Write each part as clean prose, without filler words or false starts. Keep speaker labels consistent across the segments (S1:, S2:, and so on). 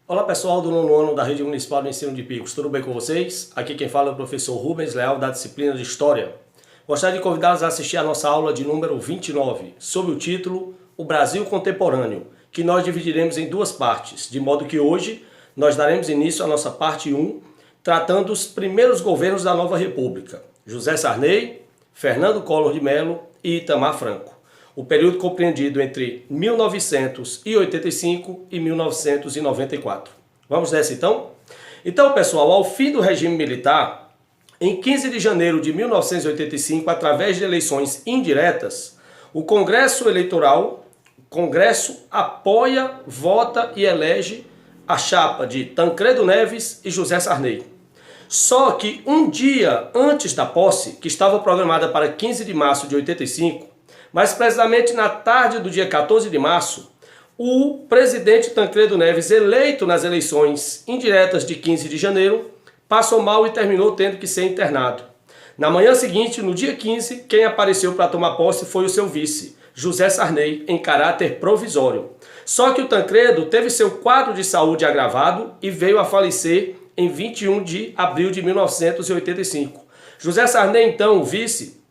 S1: Olá pessoal do nono ano da Rede Municipal de Ensino de Picos, tudo bem com vocês? Aqui quem fala é o professor Rubens Leal da disciplina de História. Gostaria de convidá-los a assistir a nossa aula de número 29, sob o título O Brasil Contemporâneo, que nós dividiremos em duas partes, de modo que hoje nós daremos início à nossa parte 1, tratando os primeiros governos da nova república, José Sarney, Fernando Collor de Mello e Itamar Franco. O período compreendido entre 1985 e 1994. Vamos nessa então? Então, pessoal, ao fim do regime militar, em 15 de janeiro de 1985, através de eleições indiretas, o Congresso apoia, vota e elege a chapa de Tancredo Neves e José Sarney. Só que um dia antes da posse, que estava programada para 15 de março de 85, mas precisamente na tarde do dia 14 de março, o presidente Tancredo Neves, eleito nas eleições indiretas de 15 de janeiro, passou mal e terminou tendo que ser internado. Na manhã seguinte, no dia 15, quem apareceu para tomar posse foi o seu vice, José Sarney, em caráter provisório. Só que o Tancredo teve seu quadro de saúde agravado e veio a falecer em 21 de abril de 1985. José Sarney, então, o vice,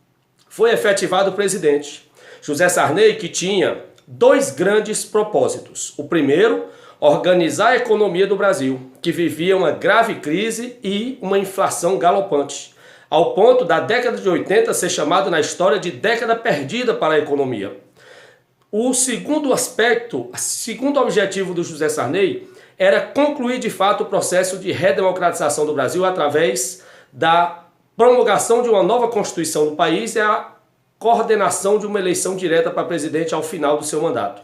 S1: foi efetivado presidente. José Sarney, que tinha dois grandes propósitos. O primeiro, organizar a economia do Brasil, que vivia uma grave crise e uma inflação galopante, ao ponto da década de 80 ser chamado na história de década perdida para a economia. O segundo aspecto, o segundo objetivo do José Sarney era concluir de fato o processo de redemocratização do Brasil através da promulgação de uma nova Constituição do país e a coordenação de uma eleição direta para presidente ao final do seu mandato.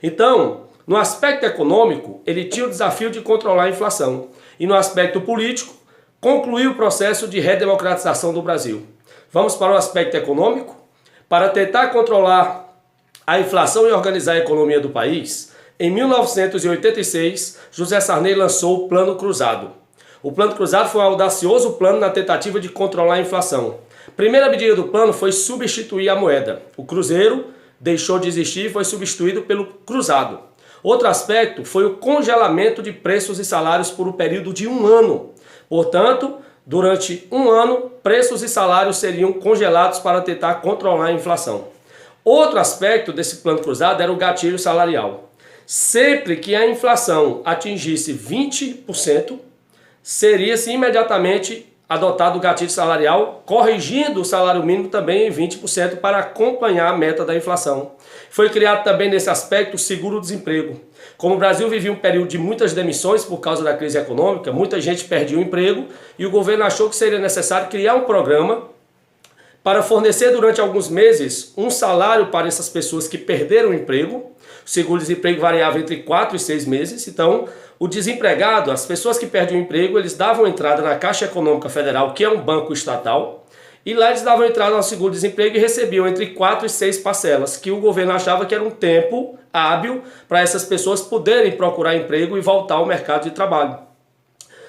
S1: Então, no aspecto econômico, ele tinha o desafio de controlar a inflação. E no aspecto político, concluir o processo de redemocratização do Brasil. Vamos para o aspecto econômico? Para tentar controlar a inflação e organizar a economia do país, em 1986, José Sarney lançou o Plano Cruzado. O Plano Cruzado foi um audacioso plano na tentativa de controlar a inflação. Primeira medida do plano foi substituir a moeda. O cruzeiro deixou de existir e foi substituído pelo cruzado. Outro aspecto foi o congelamento de preços e salários por um período de um ano. Portanto, durante um ano, preços e salários seriam congelados para tentar controlar a inflação. Outro aspecto desse plano cruzado era o gatilho salarial. Sempre que a inflação atingisse 20%, seria-se imediatamente adotado o gatilho salarial, corrigindo o salário mínimo também em 20% para acompanhar a meta da inflação. Foi criado também nesse aspecto o seguro-desemprego. Como o Brasil vivia um período de muitas demissões por causa da crise econômica, muita gente perdia o emprego e o governo achou que seria necessário criar um programa para fornecer durante alguns meses um salário para essas pessoas que perderam o emprego. O seguro-desemprego variava entre 4 e 6 meses, então o desempregado, as pessoas que perdem o emprego, eles davam entrada na Caixa Econômica Federal, que é um banco estatal, e lá eles davam entrada no seguro-desemprego e recebiam entre 4 e 6 parcelas, que o governo achava que era um tempo hábil para essas pessoas poderem procurar emprego e voltar ao mercado de trabalho.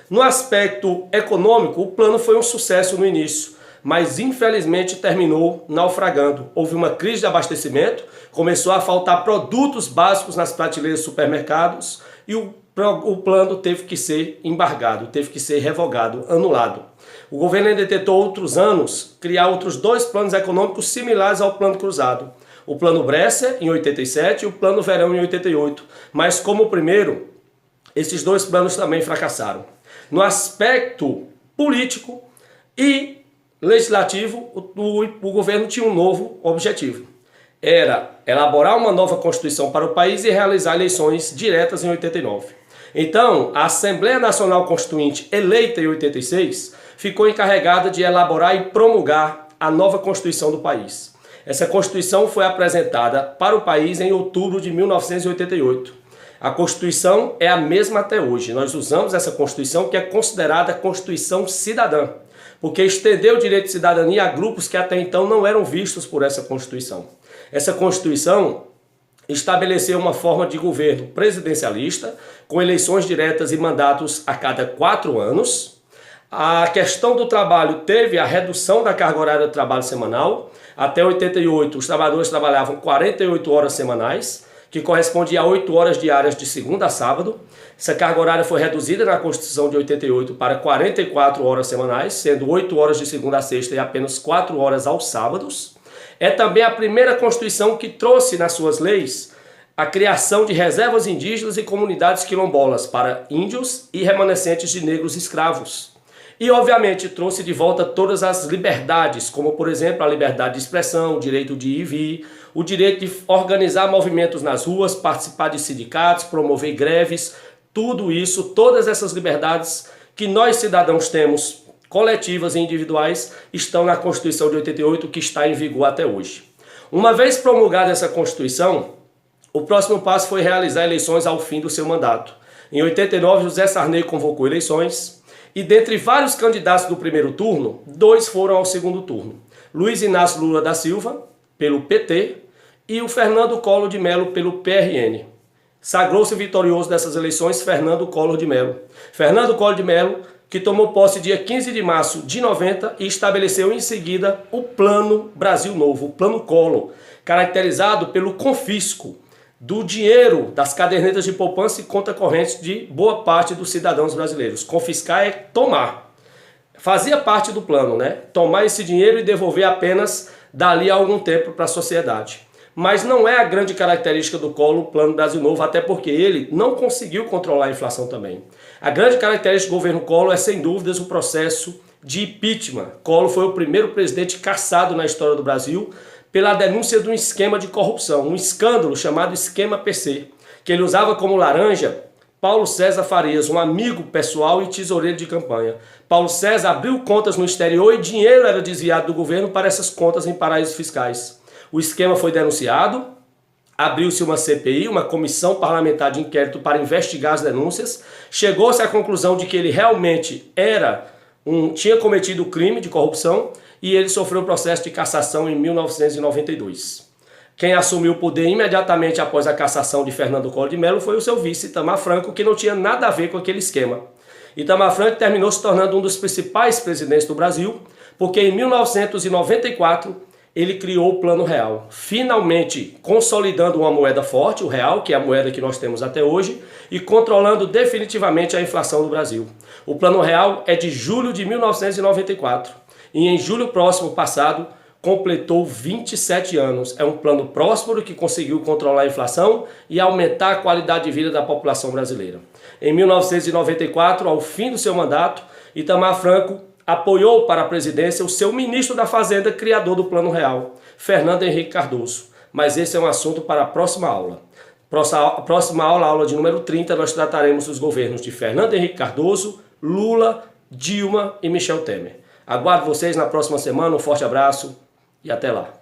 S1: No aspecto econômico, o plano foi um sucesso no início, mas infelizmente terminou naufragando. Houve uma crise de abastecimento, começou a faltar produtos básicos nas prateleiras dos supermercados e o plano teve que ser embargado, teve que ser revogado, anulado. O governo ainda tentou outros anos criar outros dois planos econômicos similares ao Plano Cruzado. O Plano Bresser, em 87, e o Plano Verão, em 88. Mas como o primeiro, esses dois planos também fracassaram. No aspecto político e legislativo, o governo tinha um novo objetivo. Era elaborar uma nova Constituição para o país e realizar eleições diretas em 89. Então, a Assembleia Nacional Constituinte, eleita em 86, ficou encarregada de elaborar e promulgar a nova Constituição do país. Essa Constituição foi apresentada para o país em outubro de 1988. A Constituição é a mesma até hoje. Nós usamos essa Constituição, que é considerada Constituição cidadã, porque estendeu o direito de cidadania a grupos que até então não eram vistos por essa Constituição. Essa Constituição estabeleceu uma forma de governo presidencialista, com eleições diretas e mandatos a cada 4 anos. A questão do trabalho teve a redução da carga horária de trabalho semanal. Até 88, os trabalhadores trabalhavam 48 horas semanais, que correspondia a 8 horas diárias de segunda a sábado. Essa carga horária foi reduzida na Constituição de 88 para 44 horas semanais, sendo 8 horas de segunda a sexta e apenas 4 horas aos sábados. É também a primeira Constituição que trouxe nas suas leis a criação de reservas indígenas e comunidades quilombolas para índios e remanescentes de negros escravos. E, obviamente, trouxe de volta todas as liberdades, como, por exemplo, a liberdade de expressão, o direito de ir e vir, o direito de organizar movimentos nas ruas, participar de sindicatos, promover greves, tudo isso, todas essas liberdades que nós cidadãos temos, coletivas e individuais, estão na Constituição de 88, que está em vigor até hoje. Uma vez promulgada essa Constituição, o próximo passo foi realizar eleições ao fim do seu mandato. Em 89, José Sarney convocou eleições e, dentre vários candidatos do primeiro turno, 2 foram ao segundo turno. Luiz Inácio Lula da Silva, pelo PT, e o Fernando Collor de Mello, pelo PRN. Sagrou-se vitorioso dessas eleições Fernando Collor de Mello. Fernando Collor de Mello, que tomou posse dia 15 de março de 90 e estabeleceu em seguida o Plano Brasil Novo, o Plano Collor, caracterizado pelo confisco do dinheiro das cadernetas de poupança e conta corrente de boa parte dos cidadãos brasileiros. Confiscar é tomar. Fazia parte do plano, né? Tomar esse dinheiro e devolver apenas dali a algum tempo para a sociedade. Mas não é a grande característica do Collor, o Plano Brasil Novo, até porque ele não conseguiu controlar a inflação também. A grande característica do governo Collor é, sem dúvidas, o processo de impeachment. Collor foi o primeiro presidente cassado na história do Brasil pela denúncia de um esquema de corrupção, um escândalo chamado Esquema PC, que ele usava como laranja Paulo César Farias, um amigo pessoal e tesoureiro de campanha. Paulo César abriu contas no exterior e dinheiro era desviado do governo para essas contas em paraísos fiscais. O esquema foi denunciado, abriu-se uma CPI, uma comissão parlamentar de inquérito para investigar as denúncias, chegou-se à conclusão de que ele realmente tinha cometido o crime de corrupção e ele sofreu o processo de cassação em 1992. Quem assumiu o poder imediatamente após a cassação de Fernando Collor de Mello foi o seu vice, Itamar Franco, que não tinha nada a ver com aquele esquema. Itamar Franco terminou se tornando um dos principais presidentes do Brasil, porque em 1994 ele criou o Plano Real, finalmente consolidando uma moeda forte, o real, que é a moeda que nós temos até hoje, e controlando definitivamente a inflação do Brasil. O Plano Real é de julho de 1994 e em julho próximo passado completou 27 anos. É um plano próspero que conseguiu controlar a inflação e aumentar a qualidade de vida da população brasileira. Em 1994, ao fim do seu mandato, Itamar Franco apoiou para a presidência o seu ministro da Fazenda, criador do Plano Real, Fernando Henrique Cardoso. Mas esse é um assunto para a próxima aula. Próxima aula, aula de número 30, nós trataremos dos governos de Fernando Henrique Cardoso, Lula, Dilma e Michel Temer. Aguardo vocês na próxima semana, um forte abraço e até lá.